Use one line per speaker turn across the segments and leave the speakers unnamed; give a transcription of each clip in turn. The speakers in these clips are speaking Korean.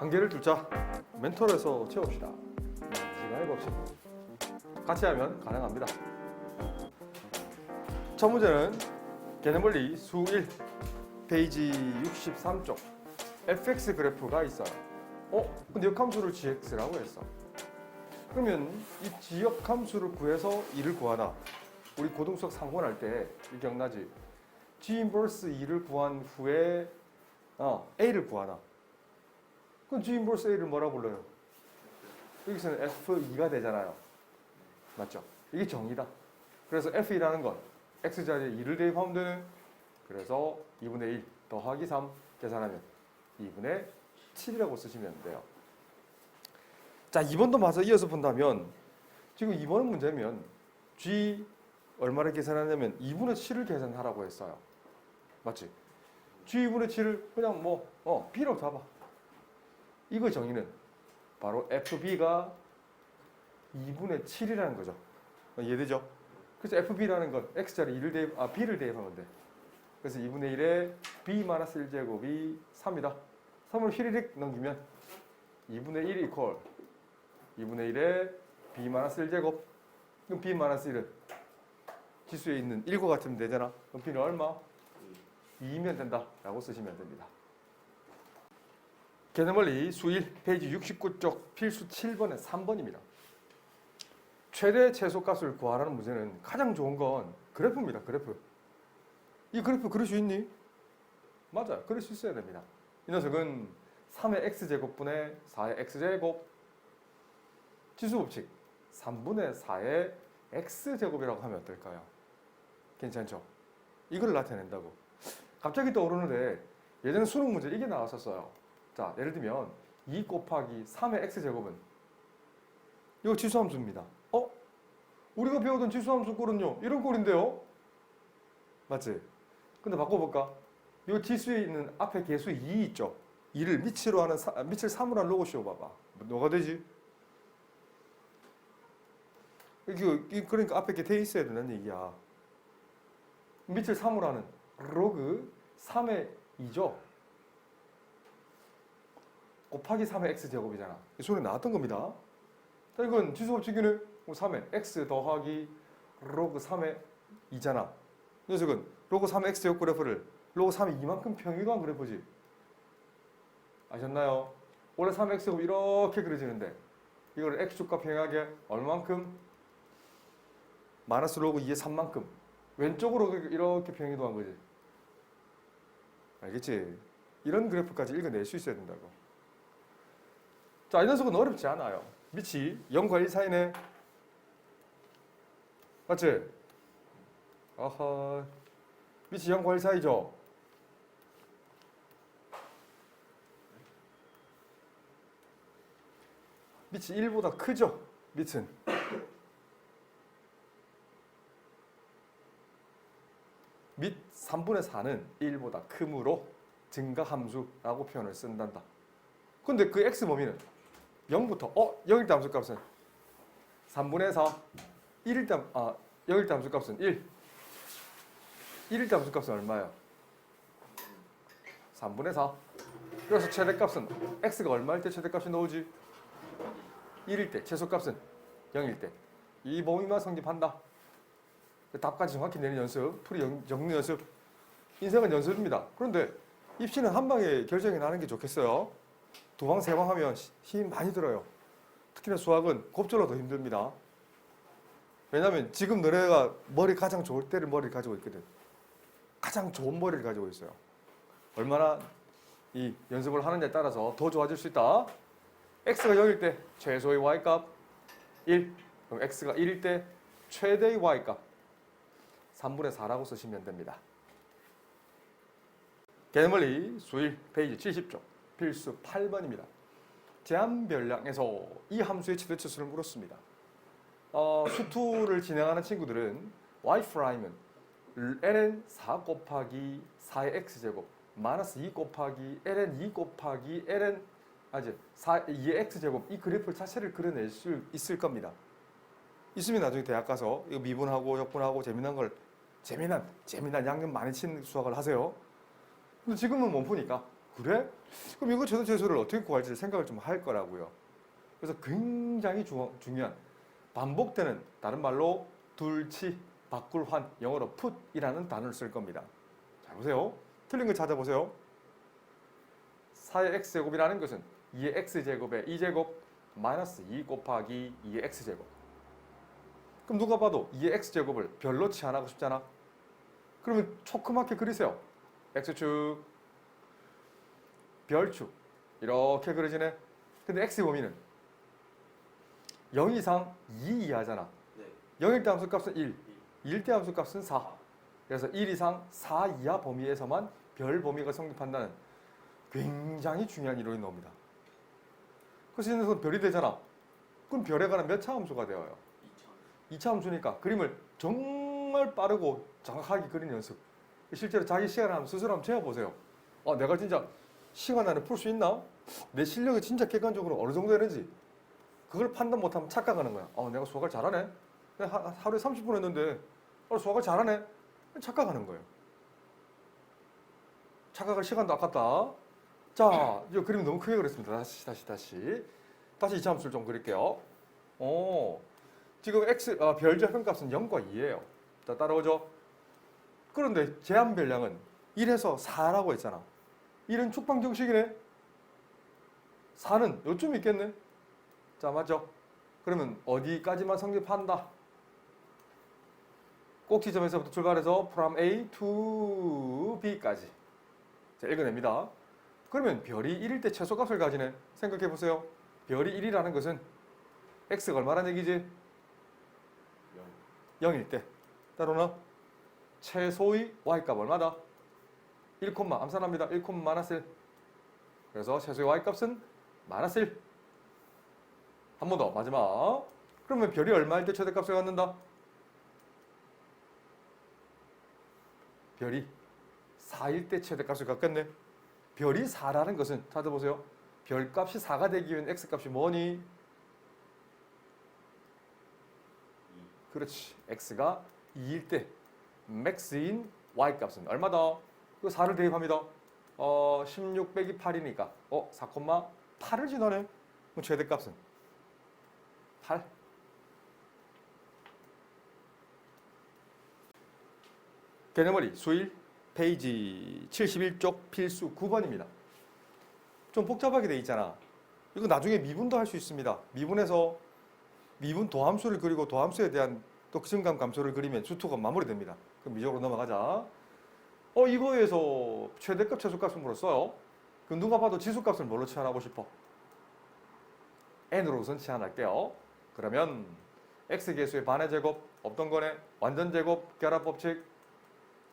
한계를 두자. 멘토에서 채웁시다. 시간의 법칙. 같이 하면 가능합니다. 첫 문제는 개념원리 수 1, 페이지 63쪽. fx 그래프가 있어요. 근데 역함수를 gx라고 했어. 그러면 이 지역함수를 구해서 2를 구하다. 우리 고등수학 상고할 때 기억나지? g 인버스 2를 구한 후에 a를 구하다. 그럼 g 인버스 a를 뭐라 불러요? 여기서는 f2가 되잖아요. 맞죠? 이게 정의다. 그래서 f2라는 건 x자리에 2를 대입하면 되는, 그래서 2분의 1 더하기 3 계산하면 2분의 7이라고 쓰시면 돼요. 자, 2번도 마저 이어서 본다면 지금 2번 문제면 g 얼마를 계산하냐면 2분의 7을 계산하라고 했어요. 맞지? g 2분의 7을 그냥 b라고 잡아. 이거 정의는 바로 fb가 2분의 7이라는 거죠. 이해되죠? 그래서 fb라는 건 x자리 b를 대입하면 돼. 그래서 2분의 1에 b-1제곱이 3이다. 3을 휘리릭 넘기면 2분의 1 이퀄 2분의 1에 b-1제곱. 그럼 b-1은 지수에 있는 1과 같으면 되잖아. 그럼 b는 얼마? 2면 된다 라고 쓰시면 됩니다. 개념원리 수 1, 페이지 69쪽 필수 7번에 3번입니다. 최대 최소값을 구하라는 문제는 가장 좋은 건 그래프입니다. 그래프. 이 그래프 그릴 수 있니? 맞아요. 그릴 수 있어야 됩니다. 이 녀석은 3의 x제곱분의 4의 x제곱, 지수법칙 3분의 4의 x제곱이라고 하면 어떨까요? 괜찮죠? 이걸 나타낸다고. 갑자기 떠오르는데 예전에 수능 문제 이게 나왔었어요. 자, 예를 들면 2 곱하기 3의 x제곱은 이거 지수함수입니다. 우리가 배우던 지수함수 꼴은요 이런 꼴인데요? 맞지? 근데 바꿔볼까? 이 지수에 있는 앞에 계수 2 있죠? 2를 밑으로 하는 밑을 3으로 하는 로고 씌워봐봐. 뭐가 되지? 그러니까 앞에 게 돼 있어야 된다는 얘기야. 밑을 3으로 하는 로그 3의 2죠? 곱하기 3의 x제곱이잖아. 이 소리 나왔던 겁니다. 자, 이건 지수법칙이네. 3의 x 더하기 로그 3의 2잖아. 이 녀석은 로그 3의 x제곱 그래프를 로그 3의 2만큼 평이도한 그래프지. 아셨나요? 원래 3의 x제곱 이렇게 그려지는데 이걸 x축과 평행하게 얼만큼? 마이너스 로그 2의 3만큼 왼쪽으로 이렇게 평이도한 거지. 알겠지? 이런 그래프까지 읽어낼 수 있어야 된다고. 자, 이 녀석은 어렵지 않아요. 밑이 0과 1 사이네. 맞지? 아하. 밑이 0과 1 사이죠? 밑이 1보다 크죠? 밑은. 밑 3분의 4는 1보다 크므로 증가함수라고 표현을 쓴단다. 근데 그 x 범위는 0부터 0일 때 함수값은 3분의 4 0일 때 함수값은 1 1일 때 함수값은 얼마예요? 3분의 4. 그래서 최대값은 x가 얼마일 때 최대값이 나오지? 1일 때, 최소값은 0일 때. 이 범위만 성립한다. 답까지 정확히 내는 연습, 풀이 적는 연습. 인생은 연습입니다. 그런데 입시는 한 방에 결정이 나는 게 좋겠어요. 두 방, 세 방 하면 힘 많이 들어요. 특히나 수학은 곱절로 더 힘듭니다. 왜냐하면 지금 너네가 가장 좋을 때를 머리를 가지고 있거든. 가장 좋은 머리를 가지고 있어요. 얼마나 이 연습을 하느냐에 따라서 더 좋아질 수 있다. x가 0일 때 최소의 y값 1. 그럼 x가 1일 때 최대의 y값 3분의 4라고 쓰시면 됩니다. 개념원리 수 1, 페이지 70쪽 필수 8번입니다. 제한별량에서 이 함수의 최대치수를 물었습니다. 수투를 진행하는 친구들은 y'은 ln 4 곱하기 4의 x제곱 마이너스 2 곱하기 ln 2 곱하기 ln 2의 x제곱 이 그래프 자체를 그려낼 수 있을 겁니다. 있으면 나중에 대학 가서 이거 미분하고 역분하고 재미난 양념 많이 친 수학을 하세요. 근데 지금은 못 푸니까 그래? 그럼 이거 최소 최소를 어떻게 구할지 생각을 좀 할 거라고요. 그래서 굉장히 중요한 반복되는 다른 말로 둘치, 바꿀, 환, 영어로 put이라는 단어를 쓸 겁니다. 자 보세요. 틀린 거 찾아보세요. 4의 x제곱이라는 것은 2의 x제곱의 2제곱 마이너스 2 곱하기 2의 x제곱. 그럼 누가 봐도 2의 x제곱을 별로 치환하고 싶잖아. 그러면 조그맣게 그리세요. x축, 별축 이렇게 그려지네. 근데 x의 범위는 0 이상 2 이하잖아.
네.
0일 때 함수값은 1, 2일 때 함수값은 4. 그래서 1 이상 4 이하 범위에서만 별 범위가 성립한다는 굉장히 중요한 이론이 나옵니다. 그래서 이는 별이 되잖아. 그럼 별에 관한 몇 차 함수가 되어요? 2차 함수니까 그림을 정말 빠르고 정확하게 그리는 연습. 실제로 자기 시간 한번 스스로 한번 재어보세요. 내가 진짜 시간 안에 풀 수 있나? 내 실력이 진짜 객관적으로 어느 정도 되는지 그걸 판단 못하면 착각하는 거야. 내가 수학을 잘하네? 내가 하루에 30분 했는데 수학을 잘하네? 착각하는 거예요. 착각할 시간도 아깝다. 자, 이 그림 너무 크게 그렸습니다. 다시 2차 함수를 좀 그릴게요. 지금 별 좌표값은 0과 2예요. 자, 따라오죠? 그런데 제한별량은 1에서 4라고 했잖아. 1은 축방정식이네. 4는 요쯤 있겠네. 자, 맞죠? 그러면 어디까지만 성립한다? 꼭지점에서부터 출발해서 from A to B까지. 자, 읽어냅니다. 그러면 별이 1일 때 최소값을 가지네. 생각해보세요. 별이 1이라는 것은 x가 얼마란 얘기지? 0일 때. 따로는 최소의 y값 얼마다? 1, 암산합니다. 1, 마이너스 1. 그래서 최소의 y값은 마이너스 1. 한 번 더, 마지막. 그러면 별이 얼마일 때 최대값을 갖는다? 별이 4일 때 최대값을 갖겠네. 별이 4라는 것은 찾아보세요. 별값이 4가 되기 위한 x값이 뭐니? 그렇지. x가 2일 때 맥스인 y값은 얼마다? 그 4를 대입합니다. 16 빼기 8이니까 4,8을 지나네. 그럼 최대값은 8. 개념머리 수일 페이지 71쪽 필수 9번입니다. 좀 복잡하게 돼 있잖아. 이거 나중에 미분도 할 수 있습니다. 미분해서 미분 도함수를 그리고 도함수에 대한 독심감 감소를 그리면 수투가 마무리됩니다. 그럼 미적으로 넘어가자. 이거에서 최대값 최소값을 물었어요. 그럼 누가 봐도 지수값을 뭘로 치환하고 싶어? n으로 우선 치환할게요. 그러면 x계수의 반의 제곱 없던 거네. 완전 제곱 결합 법칙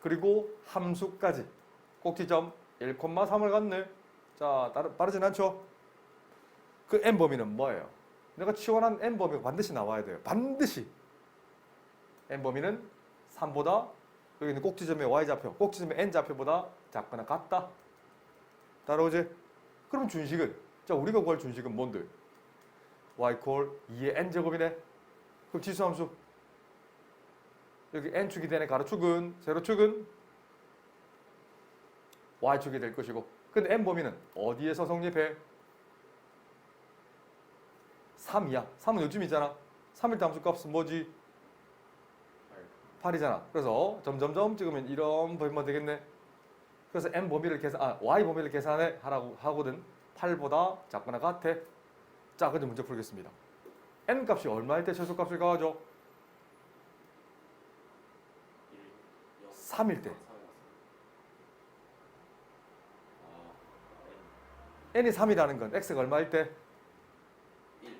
그리고 함수까지 꼭지점 1,3을 갖네. 자, 빠르진 않죠? 그 n 범위는 뭐예요? 내가 치환한 n 범위가 반드시 나와야 돼요. 반드시. n 범위는 3보다 여기 있는 꼭지점의 y좌표, 꼭지점의 n좌표보다 작거나 같다. 따라오지? 그럼 준식은 자, 우리가 구할 준식은 뭔데? y 콜 2의 n제곱이네. 그럼 지수함수 여기 n축이 되네. 가로축은 세로축은 y축이 될 것이고 근데 n 범위는 어디에서 성립해? 3이야. 3은 요즘이잖아. 3일 때 함수값은 뭐지? 8이잖아. 그래서 점점점 찍으면 이런 범위만 되겠네. 그래서 n 범위를 y 범위를 계산해 하라고 하거든. 8보다 작거나 같아. 자, 그럼 문제 풀겠습니다. n 값이 얼마일 때 최소값을 가하죠? 3일 때. n이 3이라는 건 x가 얼마일 때?
1.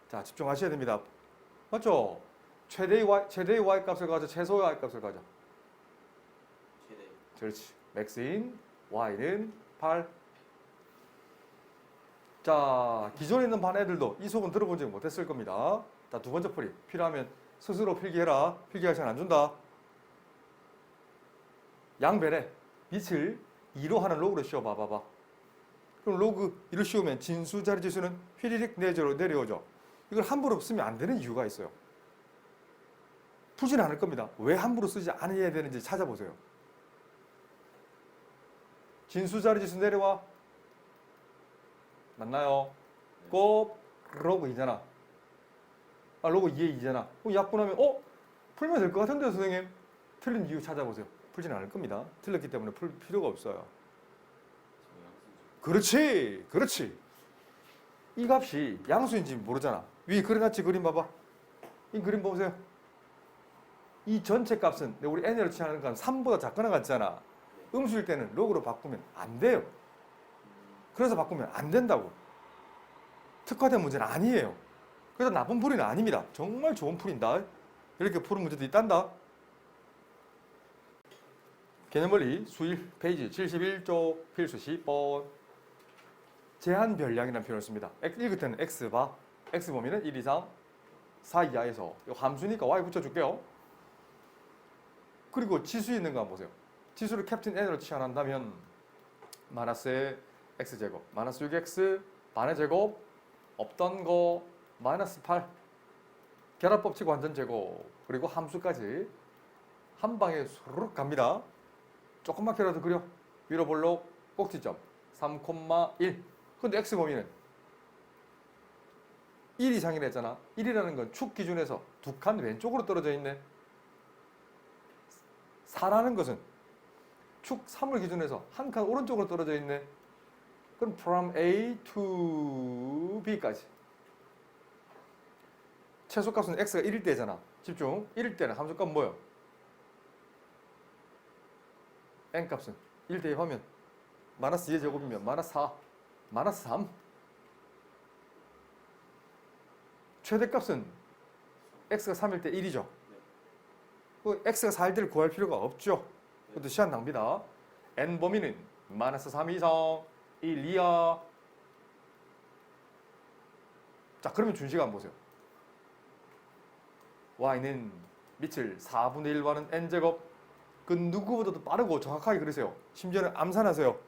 자, 집중하셔야 됩니다. 맞죠? 최대의 y 값을 가져, 최소의 y 값을 가져.
최대.
그렇지. 맥스인 y는 8. 자, 기존에 있는 반 애들도 이 수업은 들어보지 못했을 겁니다. 자, 두 번째 풀이. 필요하면 스스로 필기해라. 필기할 시간 안 준다. 양변에 빛을 2로 하는 로그를 씌워봐봐. 그럼 로그 2를 씌우면 진수 자리 지수는 휘리릭 내려오죠. 이걸 함부로 쓰면 안 되는 이유가 있어요. 풀지는 않을 겁니다. 왜 함부로 쓰지 않아야 되는지 찾아보세요. 진수 자리 지수 내려와. 맞나요? 곱 로그 2잖아. 아, 로그 2에 2잖아. 그럼 약분하면 풀면 될 것 같은데요, 선생님? 틀린 이유 찾아보세요. 풀지는 않을 겁니다. 틀렸기 때문에 풀 필요가 없어요. 그렇지, 그렇지. 이 값이 양수인지 모르잖아. 위에 그려놨지, 그림 봐봐. 이 그림 보세요. 이 전체 값은 우리 n을 취하는 건 3보다 작거나 같잖아. 음수일 때는 로그로 바꾸면 안 돼요. 그래서 바꾸면 안 된다고. 특화된 문제는 아니에요. 그래서 나쁜 풀이는 아닙니다. 정말 좋은 풀인다. 이렇게 푸는 문제도 있단다. 개념원리 수일 페이지 71쪽 필수 10번. 제한 별량이라는 표현을 씁니다. 읽을 때는 x 봐. x 범위는 1, 2, 3, 4 이하에서 이 함수니까 y 붙여줄게요. 그리고 지수 있는 거 한번 보세요. 지수를 캡틴 n으로 치환한다면 마이너스 x제곱, 마이너스 6x, 반의 제곱, 없던 거, 마이너스 8, 결합법 치고 완전 제곱, 그리고 함수까지 한 방에 수르륵 갑니다. 조금만큼이라도 그려. 위로 볼록 꼭지점 3,1. 근데 x 범위는 1 이상이라 했잖아. 1이라는 건 축 기준에서 두 칸 왼쪽으로 떨어져 있네. 4라는 것은 축 3을 기준해서 한 칸 오른쪽으로 떨어져 있네. 그럼 from A to B까지. 최소값은 x가 1일 때잖아. 집중. 1일 때는 함수값은 뭐예요? n값은 1 대입하면 마이너스 2의 제곱이면 마이너스 4, 마이너스 3. 최대값은 x가 3일 때 1이죠. x가 4일 때를 구할 필요가 없죠. 그것도 시간 낭비다. n 범위는 마이너스 3 이상, 1 이하. 자, 그러면 준식을 한번 보세요. y는 밑을 4분의 1과는 n제곱. 그 누구보다도 빠르고 정확하게 그리세요. 심지어는 암산하세요.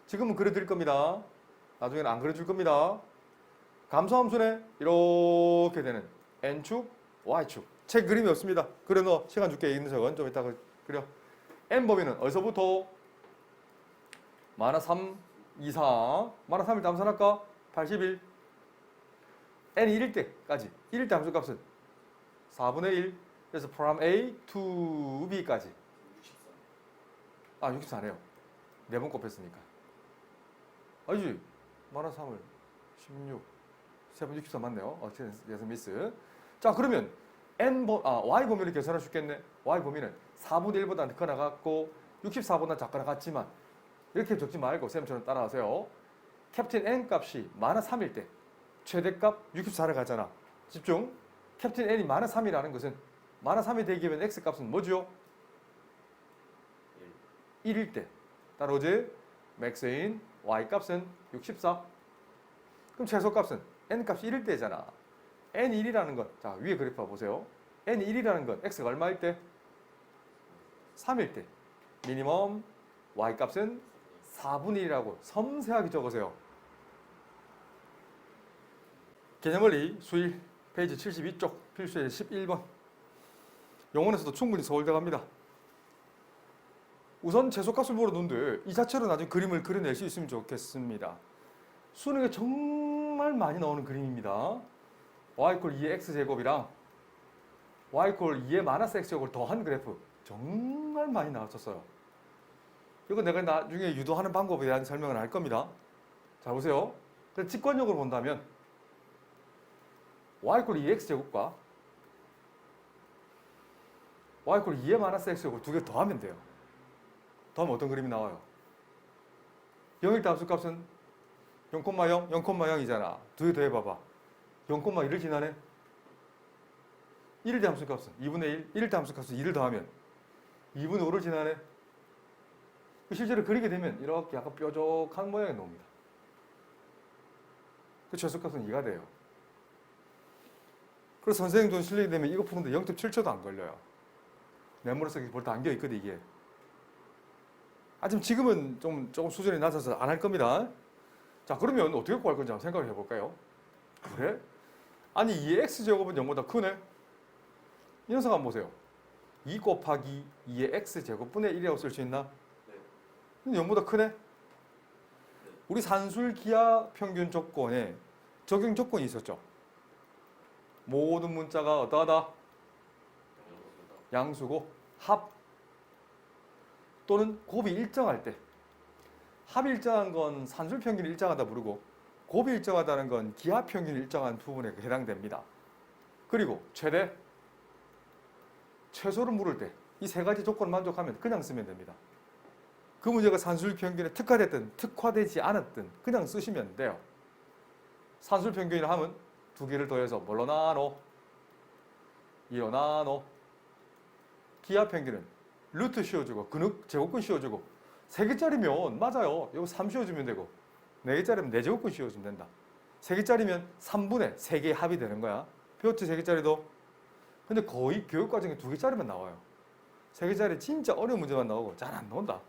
지금은 그려드릴 겁니다. 나중에는 안 그려줄 겁니다. 감소함수네 이렇게 되는 n축, y축. 책 그림이 없습니다. 그래 너 시간 줄게. 있는 적은 좀 이따 그려. n 범위는 어디서부터? 마이너스 3 이상. 마이너스 3일 때 암산할까? 81. n이 1일 때까지. 1일 때 함수값은 4분의 1. 그래서 from a to b까지. 64네요. 4번 곱했으니까. 아니지. 마이너스 3을 16. 3번 64 맞네요. 그래서 미스. 자, 그러면 y 범위를 계산할 수 있겠네. y 범위는 4분의 1보다 크거나 같고 64보다 작거나 같지만 이렇게 적지 말고 쌤처럼 따라하세요. 캡틴 n 값이 마이너스 3일 때 최대값 64를 가잖아. 집중. 캡틴 n이 마이너스 3이라는 것은 마이너스 3이 대기하면 x 값은 뭐죠? 1일 때. 따라오지? 맥스인 y 값은 64. 그럼 최소값은 n 값이 1일 때잖아. n 1이라는 건, 자, 위에 그래프 보세요. n 1이라는 건 x가 얼마일 때? 3일 때. 미니멈 y 값은 4분의 1이라고 섬세하게 적으세요. 개념원리 수일 페이지 72쪽 필수의 11번. 영원에서도 충분히 서울대 갑니다. 우선 최소값을 물어놓는데 이 자체로 나중에 그림을 그려낼 수 있으면 좋겠습니다. 수능에 정말 많이 나오는 그림입니다. y = 2의 x제곱이랑 y = 2의 마이너스 x제곱을 더한 그래프 정말 많이 나왔었어요. 이거 내가 나중에 유도하는 방법에 대한 설명을 할 겁니다. 자, 보세요. 직관적으로 본다면 y = 2의 x제곱과 y = 2의 마이너스 x제곱을 두 개 더하면 돼요. 더하면 어떤 그림이 나와요? 0일 때 함수값은 0,0, 0,0이잖아. 두 개 더해봐봐. 0,1을 지나네. 1일 때 함수값은 2분의 1, 1일 때 함수값은 2를 더하면 2분의 5를 지나네. 실제로 그리게 되면 이렇게 약간 뾰족한 모양이 나옵니다. 그 최소값은 2가 돼요. 그래서 선생님 돈 실력이 되면 이거 푸는데 0.7초도 안 걸려요. 내 머릿속에 벌써 안겨 있거든, 이게. 지금은 조금 수준이 낮아서 안 할 겁니다. 자, 그러면 어떻게 구할 건지 한번 생각을 해볼까요? 그래? 아니, 2의 x제곱은 0보다 크네? 이 녀석 한번 보세요. 2 곱하기 2의 x제곱분의 1이라고 쓸 수 있나?
네.
근데 0보다 크네? 우리 산술 기하 평균 조건에 적용 조건이 있었죠. 모든 문자가 어떠하다? 양수고 합 또는 곱이 일정할 때. 합이 일정한 건 산술 평균이 일정하다 부르고 곱이 일정하다는 건 기하 평균이 일정한 부분에 해당됩니다. 그리고 최소를 물을 때 이 세 가지 조건을 만족하면 그냥 쓰면 됩니다. 그 문제가 산술 평균에 특화됐든 특화되지 않았든 그냥 쓰시면 돼요. 산술 평균이라 하면 두 개를 더해서 뭘로 나눠? 2로 나눠. 기하 평균은 루트 씌워주고 근육 제곱근 씌워주고 3개짜리면 맞아요. 이거 3 씌워주면 되고 4개짜리면 4제곱근 씌워주면 된다. 3개짜리면 3분의 3개의 합이 되는 거야. 배웠지 3개짜리도? 근데 거의 교육과정에 2개짜리만 나와요. 3개짜리 진짜 어려운 문제만 나오고 잘 안 나온다.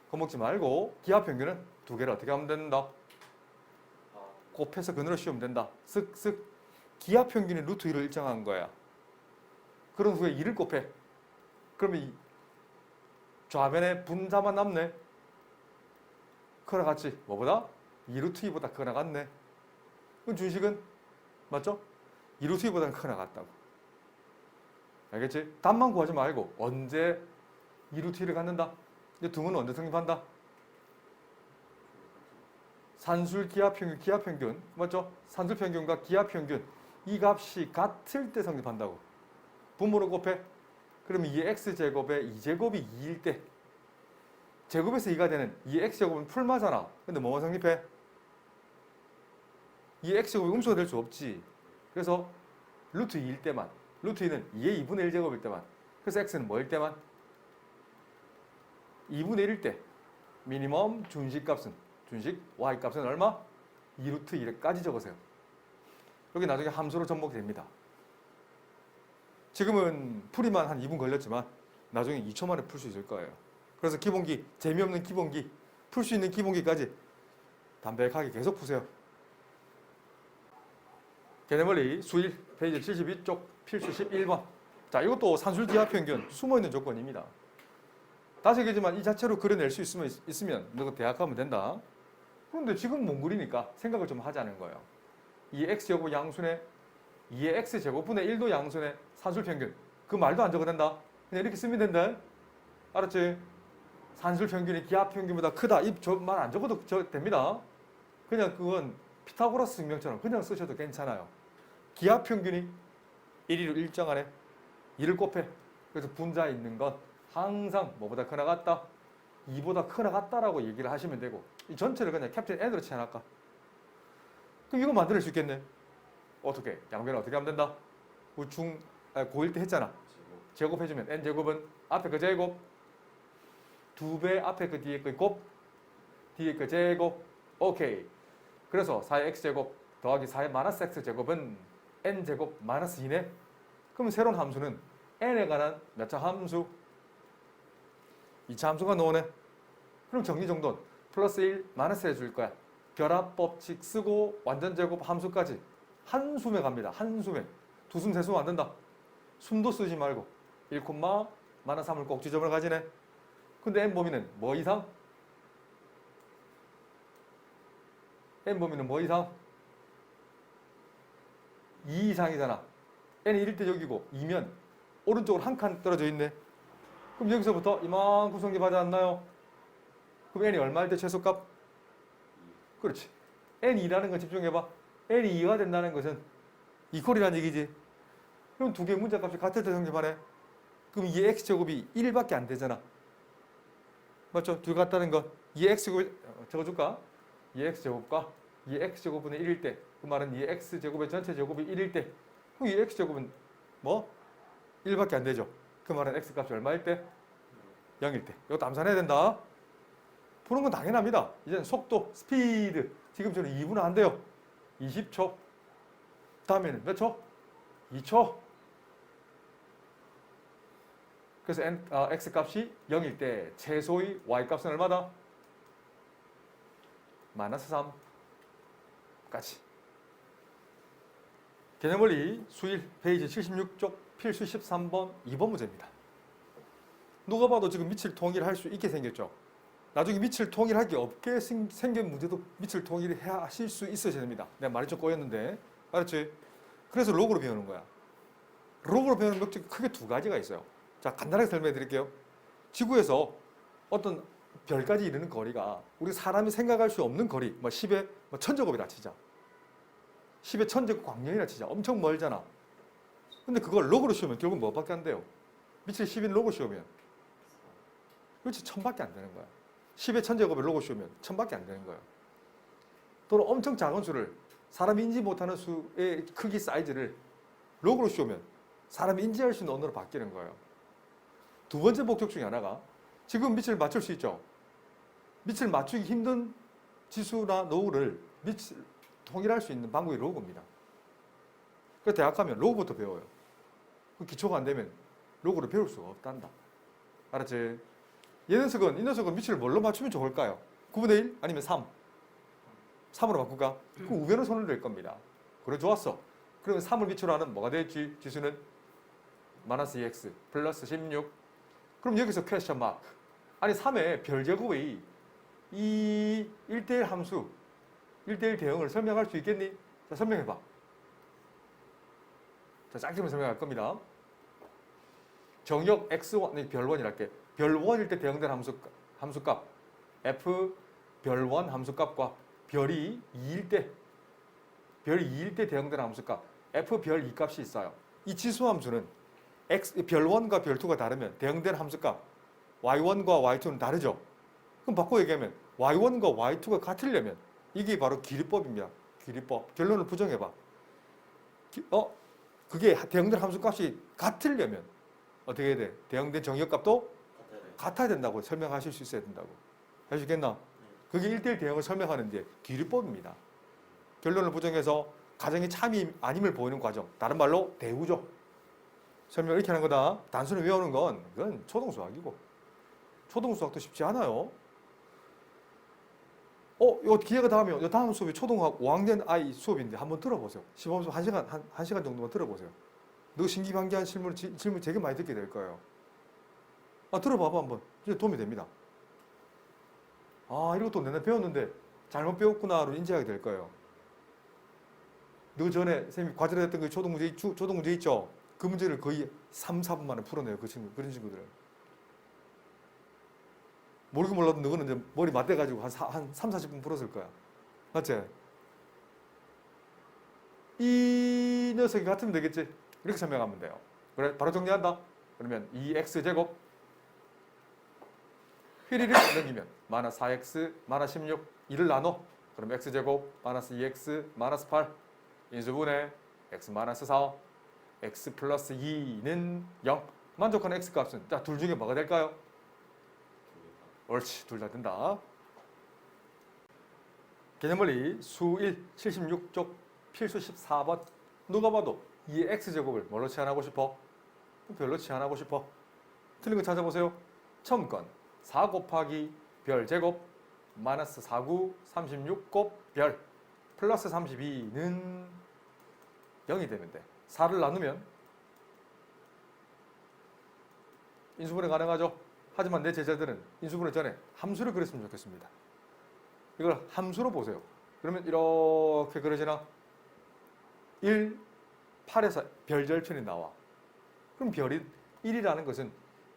겁먹지 말고 기하 평균은 2개를 어떻게 하면 된다? 곱해서 근으로 씌우면 된다. 쓱쓱. 기하 평균이 루트 2를 일정한 거야. 그런 후에 2를 곱해. 그러면 이 좌변에 분자만 남네. 크거나 같지? 뭐보다? 2루트 2보다 크거나 같네. 그럼 준식은 맞죠? 2루트 2보다는 크거나 같다고. 알겠지? 답만 구하지 말고 언제 2루트 2를 갖는다? 이 등호는 언제 성립한다? 산술 기하평균, 기하평균 맞죠? 산술평균과 기하평균 이 값이 같을 때 성립한다고. 분모를 곱해. 그러면 2x제곱에 2제곱이 2일 때 제곱에서 2가 되는 2x제곱은 풀마잖아. 근데 뭐만 성립해? 2x제곱이 음수가 될 수 없지. 그래서 루트 2일 때만, 루트 2는 2의 2분의 1제곱일 때만, 그래서 x는 뭐일 때만? 2분의 1일 때 미니멈 준식값은 준식 y값은 얼마? 2루트 1까지 적으세요. 여기 나중에 함수로 접목됩니다. 지금은 풀이만 한 2분 걸렸지만 나중에 2초 만에 풀 수 있을 거예요. 그래서 기본기, 재미없는 기본기, 풀 수 있는 기본기까지 담백하게 계속 푸세요. 개념원리 수일 페이지 72쪽 필수 11번. 자, 이것도 산술기하평균 숨어있는 조건입니다. 다시 얘기지만 이 자체로 그려낼 수 있으면 너 대학 가면 된다. 그런데 지금 못 그리니까 생각을 좀 하자는 거예요. 2x제곱 양순에 2의 x제곱분의 1도 양순에 산술평균. 그 말도 안 적어도 된다. 그냥 이렇게 쓰면 된다. 알았지? 산술평균이 기하평균보다 크다. 이 말 안 적어도 됩니다. 그냥 그건 피타고라스 증명처럼 그냥 쓰셔도 괜찮아요. 기하평균이 1위로 일정하네. 2를 곱해. 그래서 분자에 있는 건 항상 뭐보다 크나 같다? 2보다 크나 같다라고 얘기를 하시면 되고 이 전체를 그냥 캡틴 N으로 치해놨까? 그럼 이거 만들 수 있겠네. 어떻게? 양변을 어떻게 하면 된다? 우리 고1 때 했잖아. 제곱해주면 N제곱은 앞에 그 제곱 2배 앞에 그 뒤에 그 곱 뒤에 그 제곱 오케이. 그래서 4의 X제곱 더하기 4의 마이너스 X제곱은 N제곱 마이너스 2네. 그럼 새로운 함수는 N에 관한 몇 차 함수? 2차 함수가 나오네. 그럼 정리정돈 플러스 1 마이너스 해줄 거야. 결합법칙 쓰고 완전제곱 함수까지 한 숨에 갑니다. 한 숨에. 두 숨, 세 숨 안 된다. 숨도 쓰지 말고 1, 마이너스 3을 꼭 지점을 가지네. 근데 n 범위는 뭐 이상? n 범위는 뭐 이상? 2 이상이잖아. n이 1일 때 여기고 2면 오른쪽으로 한 칸 떨어져 있네. 그럼 여기서부터 이만큼 성립하지 않나요? 그럼 n이 얼마일 때 최소값? 그렇지. n2라는 거 집중해봐. n이 2가 된다는 것은 이퀄이라는 얘기지. 그럼 두 개의 문자값이 같을 때 성립하네. 그럼 2의 x제곱이 1밖에 안 되잖아. 맞죠? 둘 같다는 거. 2의 x제곱이 적어줄까? 2의 x제곱과 2의 x제곱분의 1일 때. 그 말은 2의 x제곱의 전체 제곱이 1일 때. 그럼 2의 x제곱은 뭐? 1밖에 안 되죠. 그 말은 x값이 얼마일 때? 0일 때. 이것도 암산해야 된다. 푸는 건 당연합니다. 이제는 속도, 스피드. 지금처럼 2분은 안 돼요. 20초. 다음에는 몇 초? 2초. 그래서 x값이 0일 때 최소의 y값은 얼마다? 마이너스 3까지. 개념원리 수일 페이지 76쪽 필수 13번 2번 문제입니다. 누가 봐도 지금 미칠 통일을 할 수 있게 생겼죠. 나중에 밑을 통일할 게 없게 생긴 문제도 밑을 통일해야 하실 수 있으셔야 됩니다. 내가 말이 좀 꼬였는데 알았지? 그래서 로그로 배우는 거야. 로그로 배우는 목적이 크게 두 가지가 있어요. 자, 간단하게 설명해 드릴게요. 지구에서 어떤 별까지 이르는 거리가 우리 사람이 생각할 수 없는 거리, 뭐 10의 뭐 천제곱이라 치자. 10의 천제곱 광년이라 치자. 엄청 멀잖아. 근데 그걸 로그로 씌우면 결국 뭐밖에 안 돼요? 밑에 10인 로그 씌우면 그렇지 1000밖에 안 되는 거야. 10의 천제곱을 로그 씌우면 1000밖에 안 되는 거예요. 또는 엄청 작은 수를 사람이 인지 못하는 수의 크기 사이즈를 로그로 씌우면 사람이 인지할 수 있는 언어로 바뀌는 거예요. 두 번째 목적 중에 하나가 지금 밑을 맞출 수 있죠. 밑을 맞추기 힘든 지수나 노후를 밑을 통일할 수 있는 방법이 로그입니다. 그래서 대학 가면 로그부터 배워요. 그 기초가 안 되면 로그를 배울 수가 없단다. 알았지? 이 녀석은 밑을 뭘로 맞추면 좋을까요? 9분의 1 아니면 3? 3으로 바꿀까? 그럼 우변을 손을 댈 겁니다. 그래 좋았어. 그러면 3을 밑으로 하는 뭐가 될지 지수는 마이너스 2x 플러스 16. 그럼 여기서 퀘스천 마크. 아니 3의 별제곱의 이 1대1 함수 1대1 대응을 설명할 수 있겠니? 자, 설명해봐. 자, 짧게만 설명할 겁니다. 정역 x1, 별1이랄게. 별1일 때 대응된 함수값 f 별1 함수값과 별이 2일 때 대응된 함수값 f 별 2값이 있어요. 이 지수 함수는 별1과 별2가 다르면 대응된 함수값 y1과 y2는 다르죠. 그럼 바꿔 얘기하면 y1과 y2가 같으려면 이게 바로 길이법입니다. 길이법. 결론을 부정해봐. 그게 대응된 함수값이 같으려면 어떻게 해야 돼? 대응된 정역값도 같아야 된다고 설명하실 수 있어야 된다고. 하시겠나? 그게 1대1 대응을 설명하는 게 길이법입니다. 결론을 부정해서 가정이 참이 아님을 보이는 과정. 다른 말로 대우죠. 설명을 이렇게 하는 거다. 단순히 외우는 건 그건 초등수학이고 초등수학도 쉽지 않아요. 요 기회가 닿으면 요 다음 수업이 초등학 5학년 아이 수업인데 한번 들어보세요. 시범 수업 1시간 정도만 들어보세요. 너 신기반기한 질문 되게 많이 듣게 될 거예요. 들어봐봐 한번. 이제 도움이 됩니다. 이것도 내가 배웠는데 잘못 배웠구나로 인지하게 될 거예요. 너 전에 선생님이 과제로 했던 그 초등문제 있죠? 그 문제를 거의 3, 4분 만에 풀어내요. 그런 친구들은. 모르고 몰라도 너는 이제 머리 맞대가지고 한 3, 40분 풀었을 거야. 맞지? 이 녀석이 같으면 되겠지? 이렇게 설명하면 돼요. 그래, 바로 정리한다. 그러면 2x제곱 휘리릭 넘기면 마이너스 4x 마이너스 16 2를 나눠. 그럼 x제곱 마이너스 2x 마이너스 8 인수분해 x 마이너스 4 x 플러스 2는 0. 만족하는 x값은 자, 둘 중에 뭐가 될까요? 옳지, 둘 다 된다. 개념원리 수1 76쪽 필수 14번. 누가 봐도 이 x제곱을 뭘로 치환하고 싶어? 별로 치환하고 싶어. 틀린 거 찾아보세요. 처음 건 4 곱하기 별 제곱 마이너스 49 36 곱 별 플러스 32는 0이 되면 돼. 4를 나누면 인수분해 가능하죠. 하지만 내 제자들은 인수분해 전에 함수를 그렸으면 좋겠습니다. 이걸 함수로 보세요. 그러면 이렇게 그려지나? 1, 8에서 별절편이 나와. 그럼 별이 1이라는 것은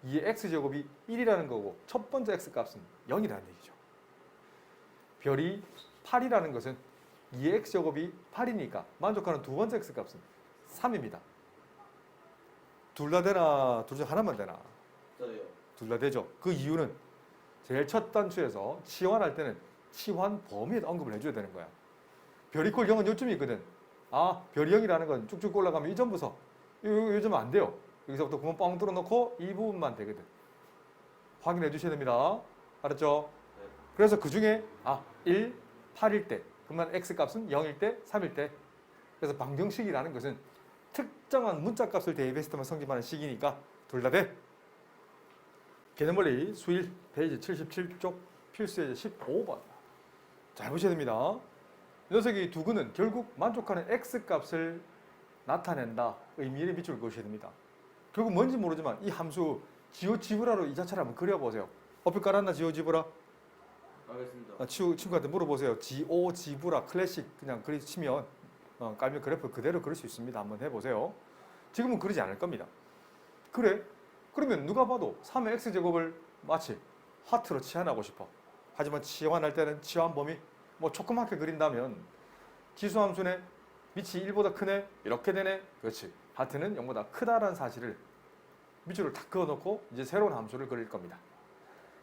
2의 x제곱이 1이라는 거고 첫 번째 x값은 0이라는 얘기죠. 별이 8이라는 것은 2의 x제곱이 8이니까 만족하는 두 번째 x값은 3입니다. 둘 다 되나? 둘 중 하나만 되나? 둘 다 되죠. 그 이유는 제일 첫 단추에서 치환할 때는 치환 범위에 언급을 해줘야 되는 거야. 별이 꼴 0은 요쯤이 있거든. 별이 0이라는 건 쭉쭉 올라가면 이전부터 요즘 안 돼요. 여기서부터 구멍 뻥 뚫어놓고 이 부분만 되거든. 확인해 주셔야 됩니다. 알았죠?
네.
그래서 그 중에 1, 8일 때 그러면 x값은 0일 때, 3일 때. 그래서 방정식이라는 것은 특정한 문자값을 대입했을 때만 성립하는 식이니까 둘 다 돼. 개념원리 수1 페이지 77쪽 필수의 15번. 잘 보셔야 됩니다. 이 녀석이 두근은 결국 만족하는 x값을 나타낸다. 의미를 비출 것이 됩니다. 결국 뭔지 모르지만 이 함수 지오지브라로 이 자체를 한번 그려보세요. 어플 깔았나 지오지브라?
알겠습니다.
친구한테 물어보세요. GO, 지브라, 클래식 그냥 그리 치면 깔면 그래프 그대로 그릴 수 있습니다. 한번 해보세요. 지금은 그러지 않을 겁니다. 그래? 그러면 누가 봐도 3의 x제곱을 마치 하트로 치환하고 싶어. 하지만 치환할 때는 치환 범위 뭐 조그맣게 그린다면 지수함수네 밑이 1보다 크네 이렇게 되네. 그렇지. 하트는 0보다 크다라는 사실을 밑줄을 탁 그어놓고 이제 새로운 함수를 그릴 겁니다.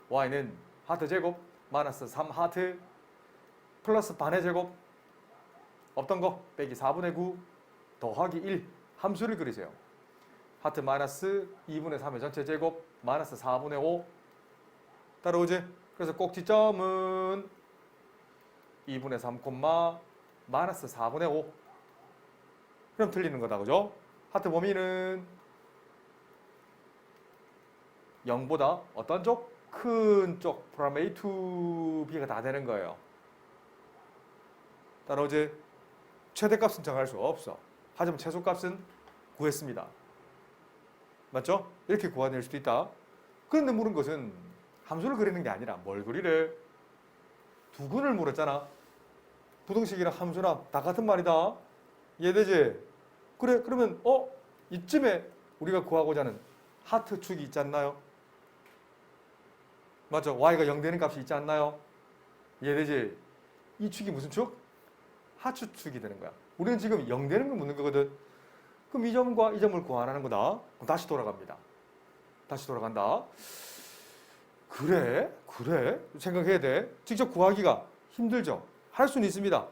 y는 하트 제곱 마이너스 3 하트 플러스 반의 제곱 없던 거 빼기 4분의 9 더하기 1 함수를 그리세요. 하트 마이너스 2분의 3의 전체 제곱 마이너스 4분의 5 따라오지? 그래서 꼭지점은 2분의 3 콤마 마이너스 4분의 5 그럼 틀리는 거다. 그죠? 하트 범위는 0보다 어떤 쪽? 큰 쪽 from A to B가 다 되는 거예요. 따라오지? 최대값은 정할 수 없어. 하지만 최소값은 구했습니다. 맞죠? 이렇게 구해낼 수도 있다. 그런데 물은 것은 함수를 그리는 게 아니라 뭘 그리래? 두근을 물었잖아. 부등식이랑 함수랑 다 같은 말이다. 이해되지? 그래, 그러면 이쯤에 우리가 구하고자 하는 하트 축이 있지 않나요? 맞죠? y가 0 되는 값이 있지 않나요? 이해되지? 이 축이 무슨 축? 하추축이 되는 거야. 우리는 지금 0 되는 걸 묻는 거거든. 그럼 이 점과 이 점을 구하라는 거다. 그럼 다시 돌아갑니다. 다시 돌아간다. 그래? 생각해야 돼. 직접 구하기가 힘들죠? 할 수는 있습니다.